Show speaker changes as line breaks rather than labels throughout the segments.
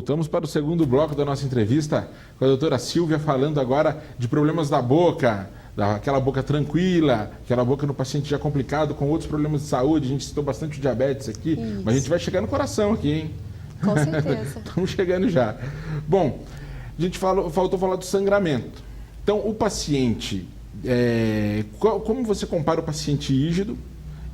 Voltamos para o segundo bloco da nossa entrevista com a doutora Silvia, falando agora de problemas da boca, daquela boca tranquila, aquela boca no paciente já complicado, com outros problemas de saúde. A gente citou bastante o diabetes aqui,
Isso.
Mas a gente vai chegar no coração aqui, hein?
Com certeza.
Estamos chegando já. Bom, a gente faltou falar do sangramento. Então, o paciente, como você compara o paciente rígido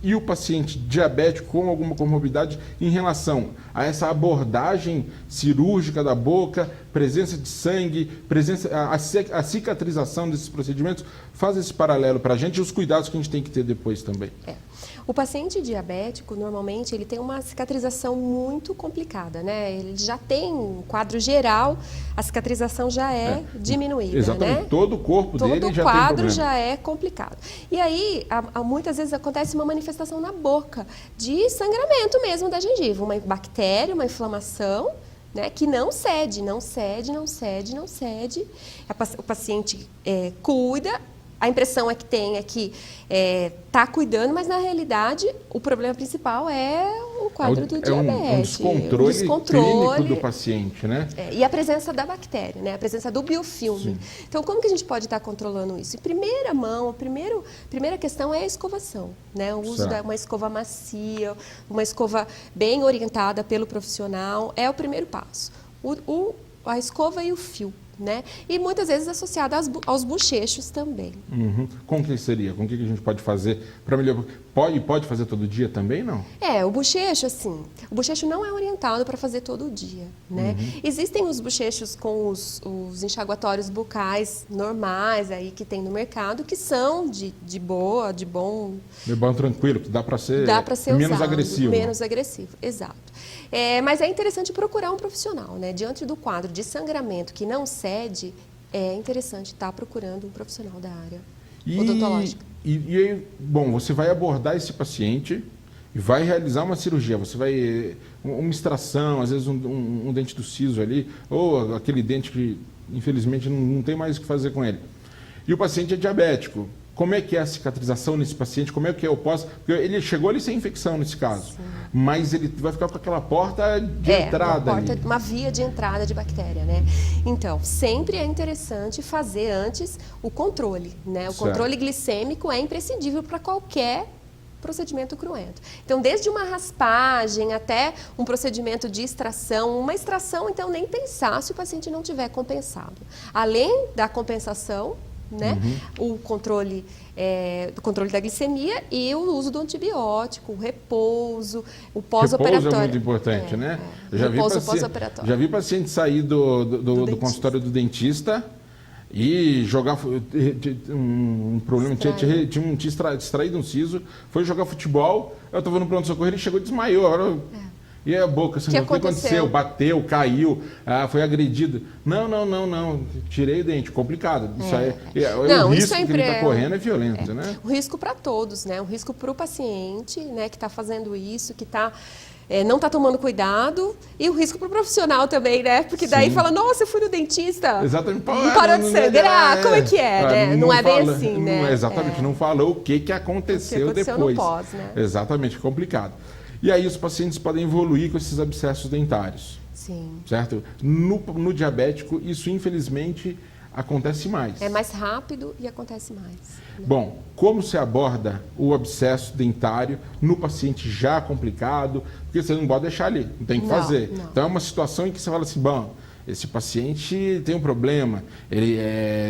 e o paciente diabético com alguma comorbidade em relação a essa abordagem cirúrgica da boca, presença de sangue, a cicatrização desses procedimentos? Faz esse paralelo para a gente e os cuidados que a gente tem que ter depois também.
O paciente diabético, normalmente, ele tem uma cicatrização muito complicada, né? Ele já tem um quadro geral, a cicatrização já é diminuída,
exatamente,
né?
Todo o corpo dele já tem problema.
Todo o quadro já é complicado. E aí, muitas vezes acontece uma manifestação na boca, de sangramento mesmo da gengiva, uma bactéria, uma inflamação, né, que não cede. O paciente cuida. A impressão que está cuidando, mas na realidade o problema principal é o quadro do diabetes.
Um descontrole clínico do paciente, né?
E a presença da bactéria, né? A presença do biofilme.
Sim.
Então, como que a gente pode estar controlando isso? Em primeira mão, a primeira questão é a escovação, né? O uso de uma escova macia, uma escova bem orientada pelo profissional, é o primeiro passo. A escova e o fio. Né? E muitas vezes associada aos bochechos também.
Com que seria? Com que a gente pode fazer para melhorar? Pode fazer todo dia também, não?
O bochecho, assim, o bochecho não é orientado para fazer todo dia, né? Existem os bochechos com os enxaguatórios bucais normais aí que tem no mercado, que são de bom
tranquilo, que dá para ser menos
usado,
agressivo.
Menos agressivo, exato. Mas é interessante procurar um profissional, né? Diante do quadro de sangramento que não cede, é interessante estar procurando um profissional da área odontológica.
E aí, bom, você vai abordar esse paciente e vai realizar uma cirurgia. Você vai, uma extração, às vezes um dente do siso ali, ou aquele dente que infelizmente não tem mais o que fazer com ele. E o paciente é diabético. Como é que é a cicatrização nesse paciente? Como é que é o pós? Porque ele chegou ali sem infecção nesse caso. Sim. Mas ele vai ficar com aquela porta de entrada ali.
Uma via de entrada de bactéria, né? Então, sempre é interessante fazer antes o controle, né? O controle glicêmico é imprescindível para qualquer procedimento cruento. Então, desde uma raspagem até um procedimento de extração, uma extração, então, nem pensar se o paciente não tiver compensado. Além da compensação, né? O controle da glicemia e o uso do antibiótico, o repouso, o pós-operatório.
Repouso é muito importante, né? Eu já vi paciente sair do consultório do dentista e jogar um problema, tinha extraído um siso, foi jogar futebol, eu estava no pronto-socorro, ele chegou e desmaiou. E a boca, assim, o que aconteceu? Bateu, caiu, foi agredido. Não, tirei o dente, complicado. O risco que ele está correndo é violento, né?
O risco para todos, né? O risco para o paciente, né, que está fazendo isso, que não está tomando cuidado, e o risco para o profissional também, né? Porque daí fala, nossa, eu fui no dentista,
exatamente.
Não parou de sangrar, como é que é, né? Não é bem assim, né?
Exatamente, não falou o que aconteceu depois.
No pós, né?
Exatamente, complicado. E aí os pacientes podem evoluir com esses abscessos dentários.
Sim.
Certo? No diabético, isso infelizmente acontece mais.
É mais rápido e acontece mais. Né?
Bom, como se aborda o abscesso dentário no paciente já complicado? Porque você não pode deixar ali, não tem que fazer.
Não.
Então é uma situação em que você fala assim, bom, esse paciente tem um problema, ele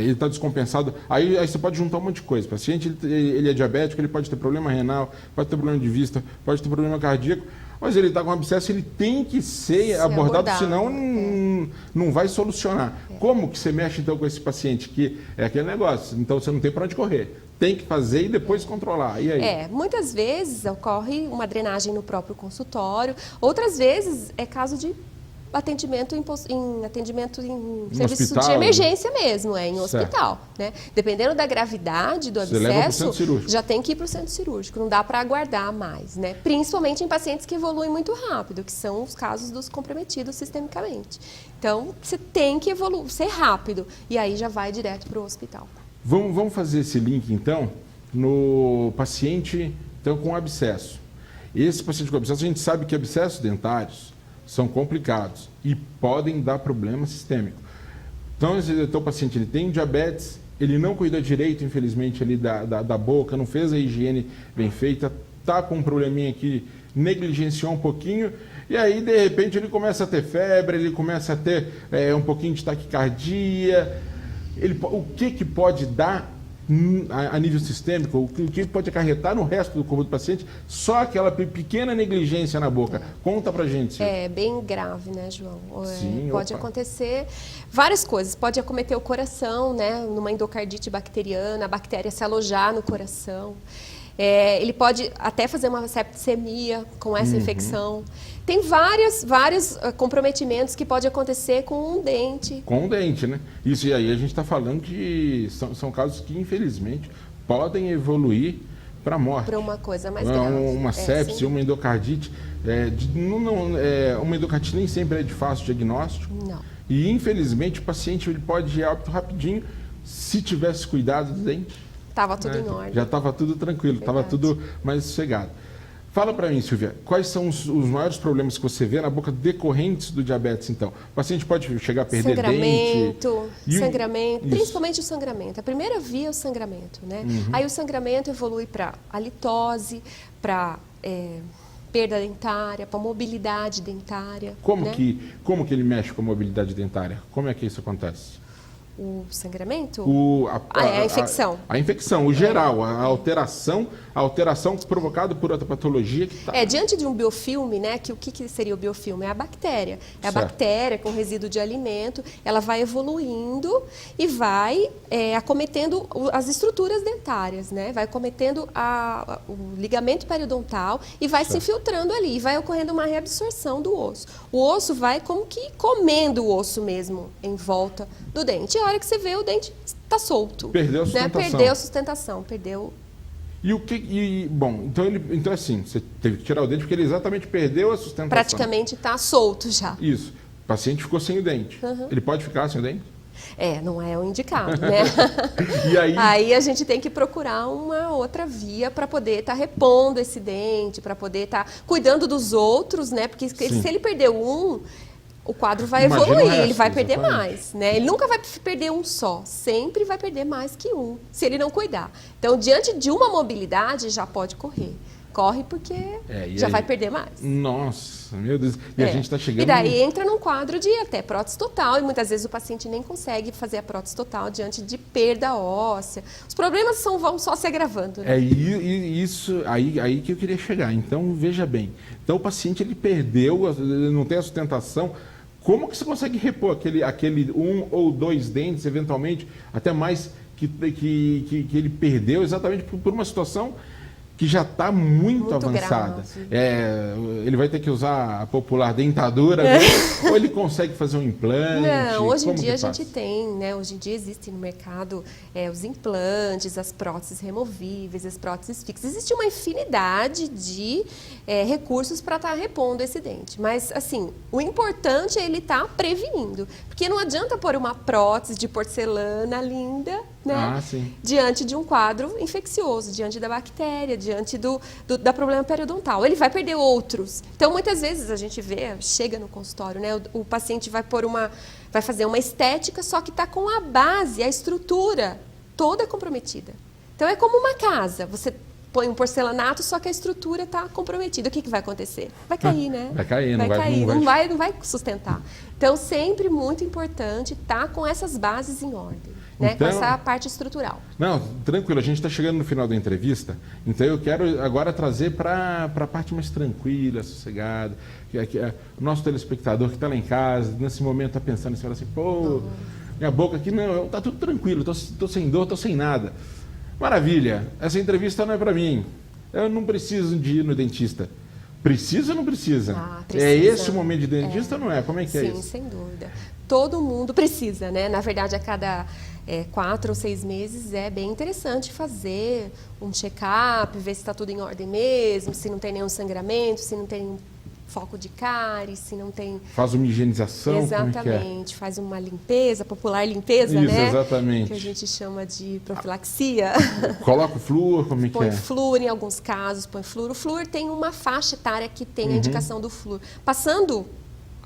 está descompensado. Aí você pode juntar um monte de coisa. O paciente ele é diabético, ele pode ter problema renal, pode ter problema de vista, pode ter problema cardíaco, mas ele está com abscesso, ele tem que ser abordado, senão não vai solucionar. Como que você mexe então com esse paciente? Que é aquele negócio, então você não tem para onde correr. Tem que fazer e depois controlar. E aí?
Muitas vezes ocorre uma drenagem no próprio consultório, outras vezes é caso de atendimento em serviço
hospital,
de emergência mesmo, em hospital, né? Dependendo da gravidade do abscesso, já tem que ir para o centro cirúrgico, não dá para aguardar mais, né? Principalmente em pacientes que evoluem muito rápido, que são os casos dos comprometidos sistemicamente. Então, você tem que ser rápido, e aí já vai direto para o hospital.
Vamos fazer esse link, então, no paciente com abscesso. Esse paciente com abscesso, a gente sabe que abscessos dentários são complicados e podem dar problema sistêmico. Então, o paciente ele tem diabetes, ele não cuida direito, infelizmente, ali da boca, não fez a higiene bem feita, está com um probleminha aqui, negligenciou um pouquinho, e aí, de repente, ele começa a ter febre, ele começa a ter um pouquinho de taquicardia. O que pode dar a nível sistêmico, o que pode acarretar no resto do corpo do paciente, só aquela pequena negligência na boca. Conta pra gente, Silvia.
É bem grave, né, João?
Sim,
pode acontecer várias coisas. Pode acometer o coração, né, numa endocardite bacteriana, a bactéria se alojar no coração. Ele pode até fazer uma septicemia com essa infecção. Tem vários comprometimentos que pode acontecer com um dente.
Com um dente, né? Isso, e aí a gente está falando que são casos que, infelizmente, podem evoluir para a morte.
Para uma coisa mais grave.
Uma sepse, uma endocardite. Uma endocardite nem sempre é de fácil diagnóstico.
Não.
E, infelizmente, o paciente ele pode ir a óbito rapidinho se tivesse cuidado do dente.
Estava tudo em ordem.
Já estava tudo tranquilo, estava tudo mais sossegado. Fala para mim, Silvia, quais são os maiores problemas que você vê na boca decorrentes do diabetes, então? O paciente pode chegar a perder dente?
Sangramento, principalmente o sangramento. A primeira via é o sangramento, né? Aí o sangramento evolui para halitose, para perda dentária, para mobilidade dentária.
Como que ele mexe com a mobilidade dentária? Como é que isso acontece?
O sangramento?
A
infecção.
A infecção, o geral, a alteração provocada por outra patologia que está...
Diante de um biofilme, né, o que seria o biofilme? É a bactéria. É a bactéria com resíduo de alimento, ela vai evoluindo e vai acometendo as estruturas dentárias, né? Vai acometendo o ligamento periodontal e vai se infiltrando ali, e vai ocorrendo uma reabsorção do osso. O osso vai como que comendo o osso mesmo em volta do dente. E a hora que você vê, o dente está solto.
Perdeu a sustentação.
Né? Perdeu a sustentação, perdeu...
Então assim, você teve que tirar o dente porque ele exatamente perdeu a sustentação.
Praticamente está solto já.
Isso. O paciente ficou sem o dente. Ele pode ficar sem o dente?
Não é o indicado, né?
E aí
a gente tem que procurar uma outra via para poder estar repondo esse dente, para poder estar cuidando dos outros, né? Porque se ele perdeu um, o quadro vai evoluir, ele vai perder mais, né? Ele nunca vai perder um só, sempre vai perder mais que um, se ele não cuidar. Então, diante de uma mobilidade, já pode correr. Corre porque já vai perder mais.
Nossa, meu Deus. E a gente está chegando...
E daí entra num quadro de até prótese total, e muitas vezes o paciente nem consegue fazer a prótese total diante de perda óssea. Os problemas vão só se agravando. Né?
Isso aí que eu queria chegar. Então, veja bem. Então, o paciente ele perdeu, ele não tem a sustentação. Como que você consegue repor aquele um ou dois dentes, eventualmente, até mais, que ele perdeu exatamente por uma situação que já está muito avançada? Ele vai ter que usar a popular dentadura, né? Ou ele consegue fazer um implante?
Não, hoje em dia a gente tem, né? Hoje em dia existem no mercado os implantes, as próteses removíveis, as próteses fixas. Existe uma infinidade de recursos para estar repondo esse dente. Mas, assim, o importante é ele estar prevenindo. Porque não adianta pôr uma prótese de porcelana linda, né? Diante de um quadro infeccioso, diante da bactéria, diante da problema periodontal. Ele vai perder outros. Então, muitas vezes a gente chega no consultório, né? O paciente vai fazer uma estética, só que está com a base, a estrutura toda comprometida. Então, é como uma casa. Você põe um porcelanato, só que a estrutura está comprometida. O que vai acontecer? Vai cair, né?
Vai cair,
não vai sustentar. Então, sempre muito importante estar com essas bases em ordem. Né,
então,
com essa parte estrutural.
Não, tranquilo, a gente está chegando no final da entrevista, então eu quero agora trazer para a parte mais tranquila, sossegada, que o nosso telespectador que está lá em casa, nesse momento está pensando assim, minha boca aqui, não, está tudo tranquilo, estou sem dor, estou sem nada. Maravilha, essa entrevista não é para mim, eu não preciso de ir no dentista. Precisa ou não precisa?
Precisa.
É esse o momento de dentista ou não é? Como é que é isso?
Sim, sem dúvida. Todo mundo precisa, né? Na verdade, a cada 4 ou 6 meses é bem interessante fazer um check-up, ver se está tudo em ordem mesmo, se não tem nenhum sangramento, se não tem nenhum foco de cárie, se não tem...
Faz uma higienização?
Exatamente, faz uma limpeza, popular limpeza,
isso,
né?
Exatamente.
Que a gente chama de profilaxia.
Coloca o flúor, como é que é?
Põe flúor em alguns casos, põe flúor. O flúor tem uma faixa etária que tem a indicação do flúor. Passando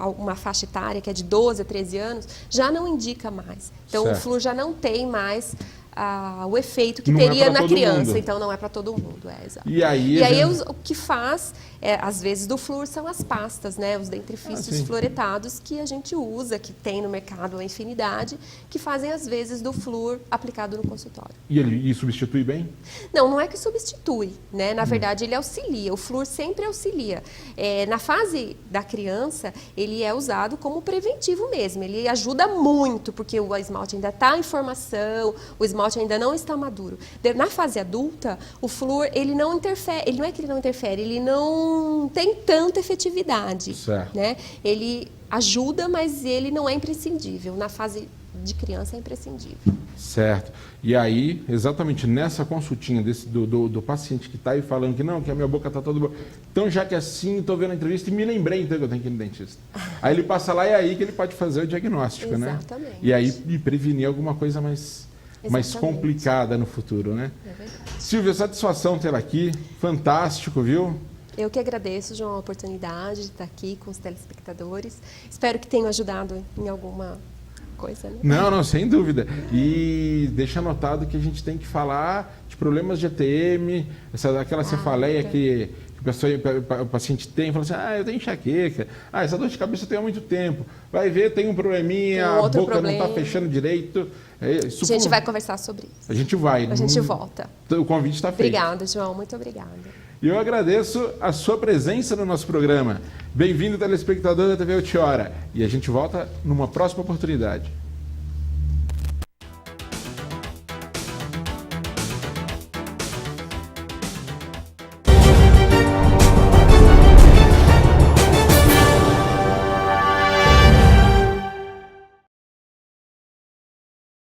uma faixa etária que é de 12 a 13 anos, já não indica mais. Então,
certo.
o flúor já não tem mais o efeito que
não
teria na
mundo.
criança. Então, não é para todo mundo. Exato.
E aí
o que faz, às vezes, do flúor são as pastas, né? Os dentrifícios fluoretados que a gente usa, que tem no mercado uma infinidade, que fazem, às vezes, do flúor aplicado no consultório.
E ele substitui bem?
Não é que substitui, né? Na verdade, ele auxilia. O flúor sempre auxilia. Na fase da criança, ele é usado como preventivo mesmo. Ele ajuda muito, porque o esmalte ainda está em formação, o esmalte ainda não está maduro. Na fase adulta, o flúor, ele não interfere. Ele não é que ele não interfere, ele não tem tanta efetividade.
Certo.
Né? Ele ajuda, mas ele não é imprescindível. Na fase de criança é imprescindível.
Certo. E aí, exatamente nessa consultinha do paciente que está aí falando que não, que a minha boca está toda boa. Então, já que é assim, estou vendo a entrevista e me lembrei então que eu tenho que ir no dentista. Aí ele passa lá e é aí que ele pode fazer o diagnóstico, né?
Exatamente.
E aí prevenir alguma coisa mais complicada no futuro, né?
É verdade.
Silvia, satisfação ter aqui. Fantástico, viu?
Eu que agradeço, João, a oportunidade de estar aqui com os telespectadores. Espero que tenham ajudado em alguma coisa, né?
Não, sem dúvida. E deixa anotado que a gente tem que falar de problemas de ATM, aquela cefaleia que o paciente tem, fala assim, eu tenho enxaqueca, essa dor de cabeça eu tenho há muito tempo. Vai ver, tem um probleminha, a boca não está fechando direito.
A gente vai conversar sobre isso.
A gente vai.
A gente volta.
O convite está feito.
Obrigada, João. Muito obrigada.
E eu agradeço a sua presença no nosso programa. Bem-vindo, telespectador da TV Ultiora. E a gente volta numa próxima oportunidade.